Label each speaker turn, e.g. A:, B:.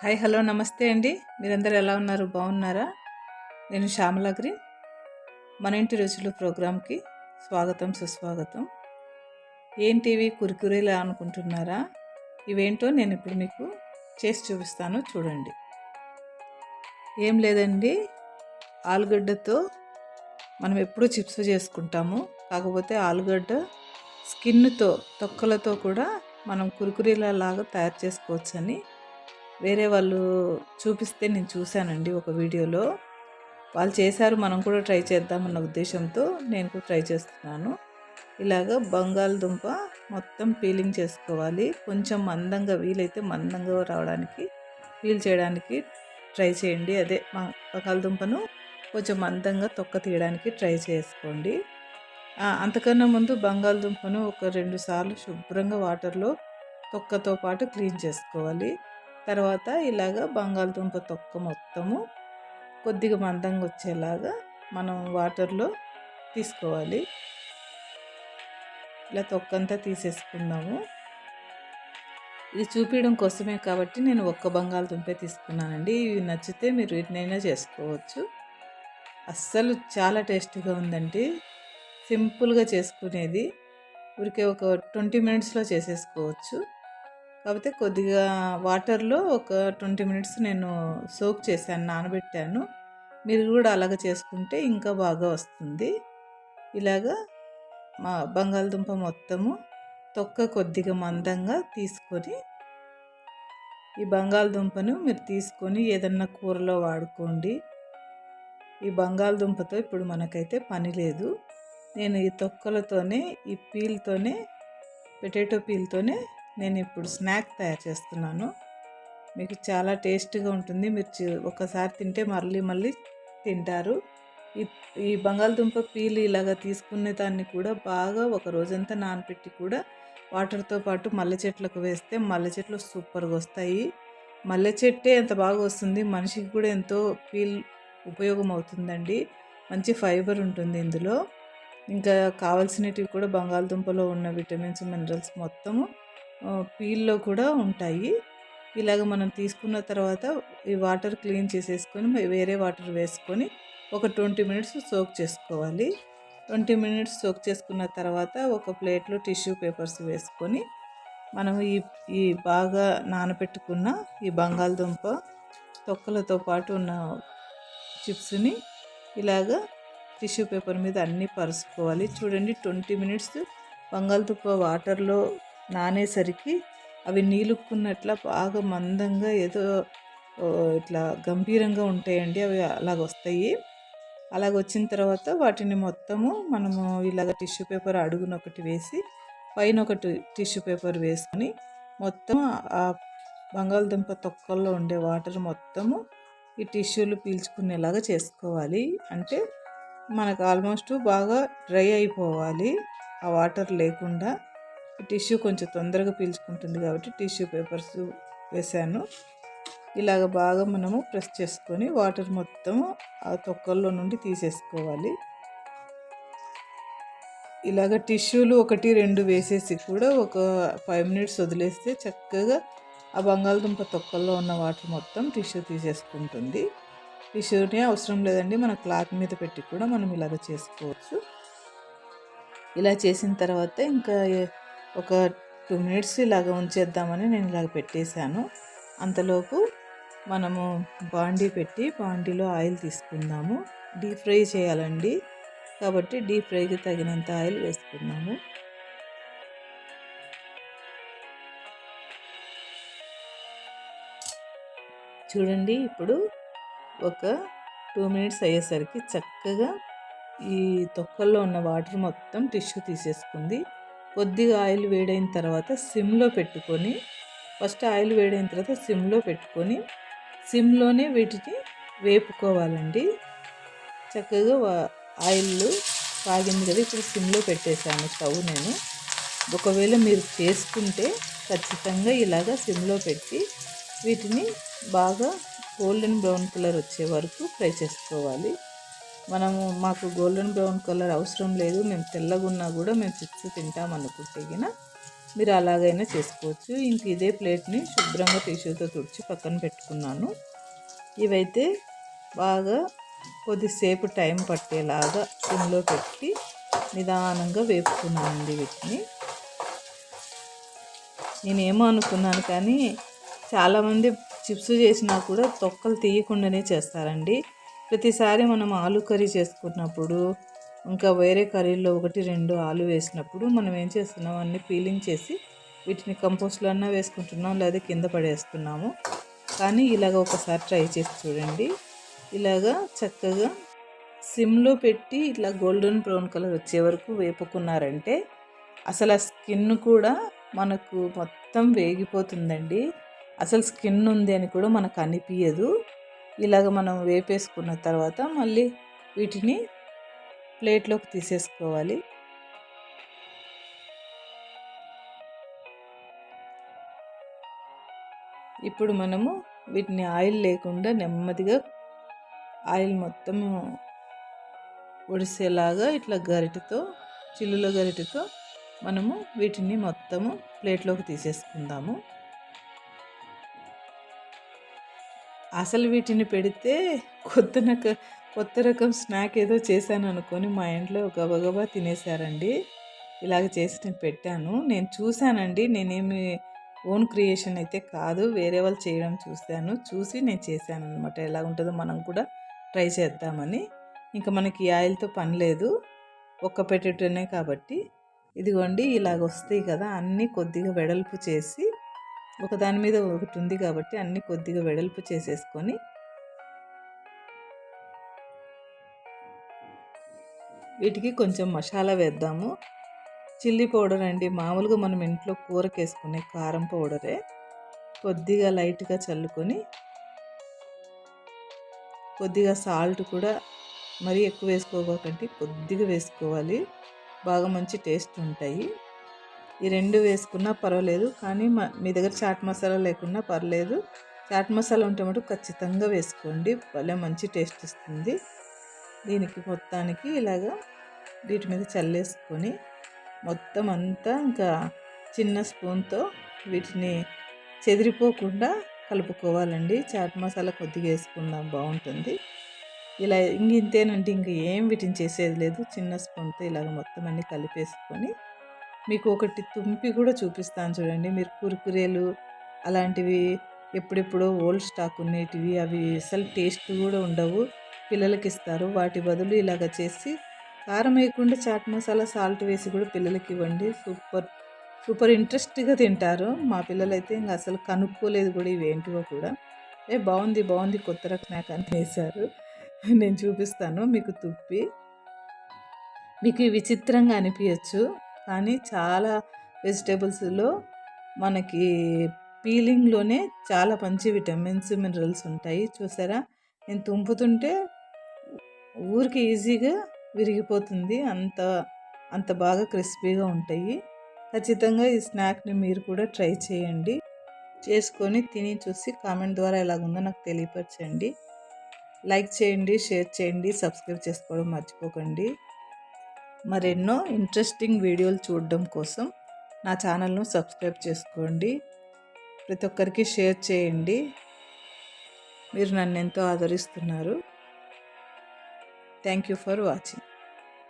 A: Hi hello నమస్తే అండి. మీరందరూ ఎలా ఉన్నారు? బాగున్నారా? నేను శ్యామల గ్రీన్. మన ఇంటి రుచులు ప్రోగ్రాంకి స్వాగతం సుస్వాగతం. ఏంటి ఇవి కురికురేలా అనుకుంటున్నారా? ఇవేంటో నేను ఇప్పుడు మీకు చేసి చూపిస్తాను, చూడండి. ఏం లేదండి, ఆలుగడ్డతో మనం ఎప్పుడూ చిప్స్ చేసుకుంటాము. కాకపోతే ఆలుగడ్డ స్కిన్తో, తొక్కలతో కూడా మనం కురికురేలా లాగా తయారు చేసుకోవచ్చని వేరే వాళ్ళు చూపిస్తే నేను చూశానండి ఒక వీడియోలో. వాళ్ళు చేశారు, మనం కూడా ట్రై చేద్దామన్న ఉద్దేశంతో నేను కూడా ట్రై చేస్తున్నాను. ఇలాగ బంగాళదుంప మొత్తం పీలింగ్ చేసుకోవాలి. కొంచెం మందంగా, వీలైతే మందంగా రావడానికి పీల్ చేయడానికి ట్రై చేయండి. అదే బంగాళదుంపను కొంచెం మందంగా తొక్క తీయడానికి ట్రై చేసుకోండి. అంతకన్నా ముందు బంగాళదుంపను ఒక 2 సార్లు శుభ్రంగా వాటర్లో తొక్కతో పాటు క్లీన్ చేసుకోవాలి. తర్వాత ఇలాగ బంగాళదుంప తొక్క మొత్తము కొద్దిగా మందంగా వచ్చేలాగా మనం వాటర్లో తీసుకోవాలి. ఇలా తొక్కంతా తీసేసుకుందాము. ఇది చూపించడం కోసమే కాబట్టి నేను ఒక్క బంగాళదుంపే తీసుకున్నానండి. ఇవి నచ్చితే మీరు వీటినైనా చేసుకోవచ్చు. అస్సలు చాలా టేస్టీగా ఉందండి. సింపుల్గా చేసుకునేది, ఊరికే ఒక 20 మినిట్స్లో చేసేసుకోవచ్చు. కాకపోతే కొద్దిగా వాటర్లో ఒక 20 మినిట్స్ నేను సోక్ చేశాను, నానబెట్టాను. మీరు కూడా అలాగ చేసుకుంటే ఇంకా బాగా వస్తుంది. ఇలాగా మా బంగాళదుంప మొత్తము తొక్క కొద్దిగా మందంగా తీసుకొని, ఈ బంగాళదుంపను మీరు తీసుకొని ఏదన్నా కూరలో వాడుకోండి. ఈ బంగాళదుంపతో ఇప్పుడు మనకైతే పని లేదు. నేను ఈ తొక్కలతోనే, ఈ పీల్తోనే, పొటాటో పీల్తోనే నేను ఇప్పుడు స్నాక్ తయారు చేస్తున్నాను. మీకు చాలా టేస్ట్గా ఉంటుంది. మీరు ఒకసారి తింటే మళ్ళీ మళ్ళీ తింటారు. ఈ బంగాళదుంప పీల్ ఇలాగా తీసుకునే దాన్ని కూడా బాగా ఒక రోజంతా నానబెట్టి కూడా వాటర్తో పాటు మల్లె చెట్లకు వేస్తే మల్లె చెట్లు సూపర్గా వస్తాయి. మల్లె చెట్టే ఎంత బాగా వస్తుంది, మనిషికి కూడా ఎంతో పీల్ ఉపయోగం అవుతుందండి. మంచి ఫైబర్ ఉంటుంది ఇందులో. ఇంకా కావాల్సినవి కూడా బంగాళదుంపలో ఉన్న విటమిన్స్, మినరల్స్ మొత్తము పీల్లో కూడా ఉంటాయి. ఇలాగ మనం తీసుకున్న తర్వాత ఈ వాటర్ క్లీన్ చేసేసుకొని వేరే వాటర్ వేసుకొని ఒక 20 మినిట్స్ సోక్ చేసుకోవాలి. 20 మినిట్స్ సోక్ చేసుకున్న తర్వాత ఒక ప్లేట్లో టిష్యూ పేపర్స్ వేసుకొని మనం ఈ బాగా నానబెట్టుకున్న ఈ బంగాళదుంప తొక్కలతో పాటు ఉన్న చిప్స్ని ఇలాగా టిష్యూ పేపర్ మీద అన్నీ పరుచుకోవాలి. చూడండి, 20 మినిట్స్ బంగాళదుంప వాటర్లో నానేసరికి అవి నీలుక్కున్నట్ల బాగా మందంగా ఏదో ఇట్లా గంభీరంగా ఉంటాయండి. అవి అలాగొస్తాయి. అలాగొచ్చిన తర్వాత వాటిని మొత్తము మనము ఇలాగ టిష్యూ పేపర్ అడుగున ఒకటి వేసి పైన ఒకటి టిష్యూ పేపర్ వేసుకొని మొత్తం ఆ బంగాళదుంప తొక్కల్లో ఉండే వాటర్ మొత్తము ఈ టిష్యూలు పీల్చుకునేలాగా చేసుకోవాలి. అంటే మనకు ఆల్మోస్ట్ బాగా డ్రై అయిపోవాలి ఆ వాటర్ లేకుండా. టిష్యూ కొంచెం తొందరగా పీల్చుకుంటుంది కాబట్టి టిష్యూ పేపర్స్ వేసాను. ఇలాగ బాగా మనము ప్రెస్ చేసుకొని వాటర్ మొత్తము ఆ తొక్కల్లో నుండి తీసేసుకోవాలి. ఇలాగ టిష్యూలు 1, 2 వేసేసి కూడా ఒక 5 మినిట్స్ వదిలేస్తే చక్కగా ఆ బంగాళదుంప తొక్కల్లో ఉన్న వాటర్ మొత్తం టిష్యూ తీసేసుకుంటుంది. టిష్యూనే అవసరం లేదండి, మన క్లాత్ మీద పెట్టి కూడా మనం ఇలాగ చేసుకోవచ్చు. ఇలా చేసిన తర్వాత ఇంకా ఒక 2 మినిట్స్ ఇలాగ ఉంచేద్దామని నేను ఇలాగ పెట్టేశాను. అంతలోపు మనము బాండీ పెట్టి బాండీలో ఆయిల్ తీసుకుందాము. డీప్ ఫ్రై చేయాలండి కాబట్టి డీప్ ఫ్రైకి తగినంత ఆయిల్ వేసుకుందాము. చూడండి, ఇప్పుడు ఒక 2 మినిట్స్ అయ్యేసరికి చక్కగా ఈ తొక్కల్లో ఉన్న వాటర్ మొత్తం టిష్యూ తీసేసుకుంది. కొద్దిగా ఆయిల్ వేడైన తర్వాత సిమ్లో పెట్టుకొని, ఫస్ట్ ఆయిల్ వేడైన తర్వాత సిమ్లో పెట్టుకొని సిమ్లోనే వీటిని వేపుకోవాలండి. చక్కగా ఆయిల్ కాగింది కదా, ఇప్పుడు సిమ్లో పెట్టేశాను స్టవ్ నేను. ఒకవేళ మీరు చేసుకుంటే ఖచ్చితంగా ఇలాగా సిమ్లో పెట్టి వీటిని బాగా గోల్డెన్ బ్రౌన్ కలర్ వచ్చే వరకు ఫ్రై చేసుకోవాలి. మాకు గోల్డెన్ బ్రౌన్ కలర్ అవసరం లేదు, మేము తెల్లగున్నా కూడా మేము చిప్స్ తింటాం అనుకుంటే గిన మీరు అలాగైనా చేసుకోవచ్చు. ఇంక ఇదే ప్లేట్ని శుభ్రంగా టిష్యూతో తుడిచి పక్కన పెట్టుకున్నాను. ఇవైతే బాగా కొద్దిసేపు టైం పట్టేలాగా సిమ్లో పెట్టి నిదానంగా వేపుకున్నానండి వీటిని. నేనేమో అనుకున్నాను కానీ చాలామంది చిప్స్ చేసినా కూడా తొక్కలు తీయకుండానే చేస్తారండి. ప్రతిసారి మనం ఆలు కర్రీ చేసుకున్నప్పుడు ఇంకా వేరే కర్రీలో 1, 2 ఆలు వేసినప్పుడు మనం ఏం చేస్తున్నాం, అన్నీ పీలింగ్ చేసి వీటిని కంపోస్ట్లో అన్నా వేసుకుంటున్నాం, లేదా కింద పడేస్తున్నాము. కానీ ఇలాగ ఒకసారి ట్రై చేసి చూడండి. ఇలాగా చక్కగా సిమ్లో పెట్టి ఇట్లా గోల్డెన్ బ్రౌన్ కలర్ వచ్చే వరకు వేపుకున్నారంటే అసలు ఆ స్కిన్ కూడా మనకు మొత్తం వేగిపోతుందండి. అసలు స్కిన్ ఉంది అని కూడా మనకు అనిపించదు. ఇలాగ మనం వేపేసుకున్న తర్వాత మళ్ళీ వీటిని ప్లేట్లోకి తీసేసుకోవాలి. ఇప్పుడు మనము వీటిని ఆయిల్ లేకుండా నెమ్మదిగా ఆయిల్ మొత్తం ఒడిసేలాగా ఇట్లా గరిటెతో, చిల్లుల గరిటెతో మనము వీటిని మొత్తము ప్లేట్లోకి తీసేసుకుందాము. అసలు వీటిని పెడితే కొత్త రకం స్నాక్ ఏదో చేశాను అనుకొని మా ఇంట్లో గబగబా తినేశారండి. ఇలాగ చేసి నేను పెట్టాను. నేను చూశానండి. నేనేమి ఓన్ క్రియేషన్ అయితే కాదు, వేరే వాళ్ళు చేయడం చూసి నేను చేశాను అనమాట. ఎలా ఉంటుందో మనం కూడా ట్రై చేద్దామని. ఇంకా మనకి ఈ ఆయిల్తో పని లేదు, ఒక్క పెట్టేటనే కాబట్టి. ఇదిగోండి ఇలాగ వస్తాయి కదా, అన్నీ కొద్దిగా వెడల్పు చేసి ఒకదాని మీద ఒకటి ఉంది కాబట్టి అన్నీ కొద్దిగా వెడల్పు చేసేసుకొని వీటికి కొంచెం మసాలా వేద్దాము. చిల్లీ పౌడర్ అండి, మామూలుగా మనం ఇంట్లో కూరకి వేసుకునే కారం పౌడరే. కొద్దిగా లైట్గా చల్లుకొని, కొద్దిగా సాల్ట్ కూడా మరీ ఎక్కువ వేసుకోకండి, కొద్దిగా వేసుకోవాలి. బాగా మంచి టేస్ట్ ఉంటాయి. ఈ 2 వేసుకున్నా పర్వాలేదు, కానీ మీ దగ్గర చాట్ మసాలా లేకున్నా పర్లేదు. చాట్ మసాలా ఉంటే మటు ఖచ్చితంగా వేసుకోండి, భలే మంచి టేస్ట్ ఇస్తుంది. దీనికి మొత్తానికి ఇలాగా వీటి మీద చల్లేసుకొని మొత్తం అంతా ఇంకా చిన్న స్పూన్తో వీటిని చెదిరిపోకుండా కలుపుకోవాలండి. చాట్ మసాలా కొద్దిగా వేసుకుందాం, బాగుంటుంది. ఇలా ఇంతేనండి, ఇంక ఏం వీటిని చేసేది లేదు. చిన్న స్పూన్తో ఇలాగ మొత్తం అన్నీ కలిపేసుకొని మీకు ఒకటి తుంపి కూడా చూపిస్తాను చూడండి. మీరు కురుకురేలు అలాంటివి ఎప్పుడెప్పుడో ఓల్డ్ స్టాక్ ఉండేటివి, అవి అసలు టేస్ట్ కూడా ఉండవు, పిల్లలకి ఇస్తారు. వాటి బదులు ఇలాగ చేసి కారం వేయకుండా చాట్ మసాలా సాల్ట్ వేసి కూడా పిల్లలకి ఇవ్వండి. సూపర్ సూపర్ ఇంట్రెస్ట్గా తింటారు. మా పిల్లలైతే ఇంకా అసలు కనుక్కోలేదు కూడా ఇవేంటివో కూడా. బాగుంది కొత్త రకం స్నాక్ అని వేశారు. నేను చూపిస్తాను మీకు తుప్పి. మీకు విచిత్రంగా అనిపించచ్చు, కానీ చాలా వెజిటేబుల్స్లో మనకి పీలింగ్లోనే చాలా మంచి విటమిన్స్, మినరల్స్ ఉంటాయి. చూసారా, నేను తుంపుతుంటే ఊరికి ఈజీగా విరిగిపోతుంది, అంత బాగా క్రిస్పీగా ఉంటాయి. ఖచ్చితంగా ఈ స్నాక్ని మీరు కూడా ట్రై చేయండి. చేసుకొని తిని చూసి కామెంట్ ద్వారా ఎలాగుందో నాకు తెలియపరచండి. లైక్ చేయండి, షేర్ చేయండి, సబ్స్క్రైబ్ చేసుకోవడం మర్చిపోకండి. మరెన్నో ఇంట్రెస్టింగ్ వీడియోలు చూడడం కోసం నా ఛానల్ను సబ్స్క్రైబ్ చేసుకోండి. ప్రతి ఒక్కరికి షేర్ చేయండి. మీరు నన్ను ఎంతో ఆదరిస్తున్నారు. Thank you for watching.